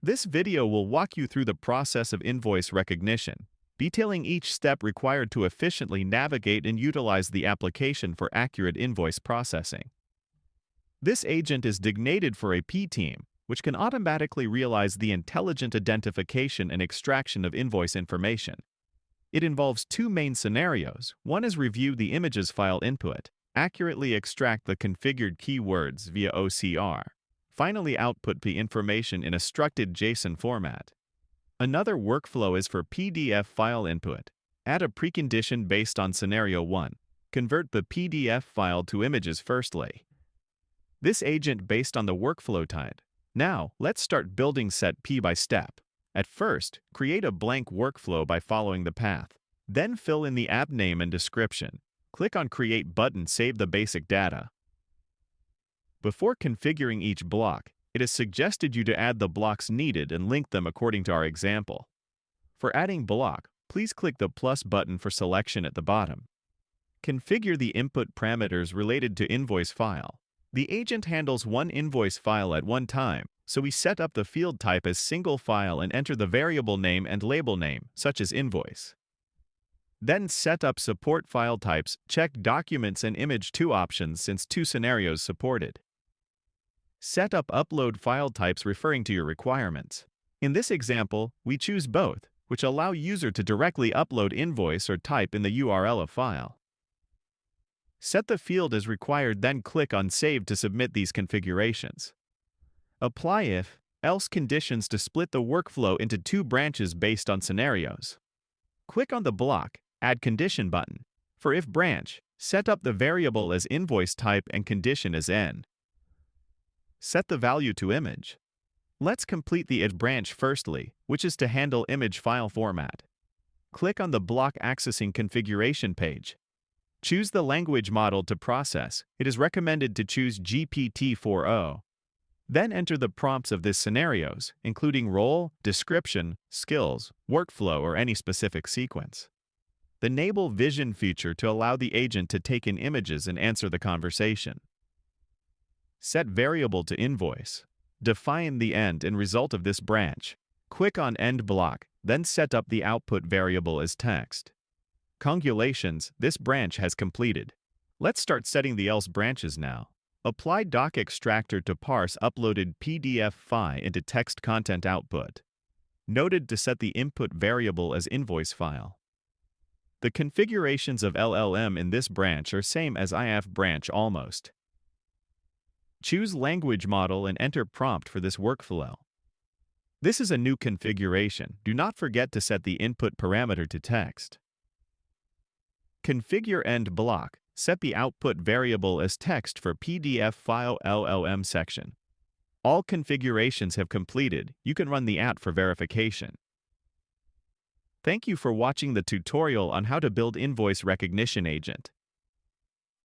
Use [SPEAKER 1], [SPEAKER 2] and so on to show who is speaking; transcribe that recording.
[SPEAKER 1] This video will walk you through the process of invoice recognition, detailing each step required to efficiently navigate and utilize the application for accurate invoice processing. This agent is designated for a P team, which can automatically realize the intelligent identification and extraction of invoice information. It involves two main scenarios. One is review the images file input, accurately extract the configured keywords via OCR. Finally, output the information in a structured JSON format. Another workflow is for PDF file input. Add a precondition based on scenario 1. Convert the PDF file to images firstly. This agent based on the workflow type. Now, let's start building set P by step. At first, create a blank workflow by following the path. Then fill in the app name and description. Click on Create button, save the basic data. Before configuring each block, it is suggested you to add the blocks needed and link them according to our example. For adding block, please click the plus button for selection at the bottom. Configure the input parameters related to invoice file. The agent handles one invoice file at one time, so we set up the field type as single file and enter the variable name and label name, such as invoice. Then set up support file types, check documents and image 2 options since 2 scenarios supported. Set up upload file types referring to your requirements. In this example, we choose both, which allow user to directly upload invoice or type in the URL of file. Set the field as required, then click on Save to submit these configurations. Apply if/else conditions to split the workflow into 2 branches based on scenarios. Click on the block Add Condition button. For if branch, set up the variable as invoice type and condition as n. Set the value to image. Let's complete the if branch firstly, which is to handle image file format. Click on the block accessing configuration page. Choose the language model to process. It is recommended to choose GPT-4o. Then enter the prompts of these scenarios, including role, description, skills, workflow, or any specific sequence. Enable vision feature to allow the agent to take in images and answer the conversation. Set variable to invoice. Define the end and result of this branch. Click on End block, then set up the output variable as text. Congratulations, this branch has completed. Let's start setting the else branches now. Apply doc extractor to parse uploaded PDF file into text content output. Noted to set the input variable as invoice file. The configurations of LLM in this branch are same as IF branch almost. Choose language model and enter prompt for this workflow. This is a new configuration. Do not forget to set the input parameter to text. Configure end block. Set the output variable as text for PDF file LLM section. All configurations have completed. You can run the app for verification. Thank you for watching the tutorial on how to build Invoice Recognition Agent.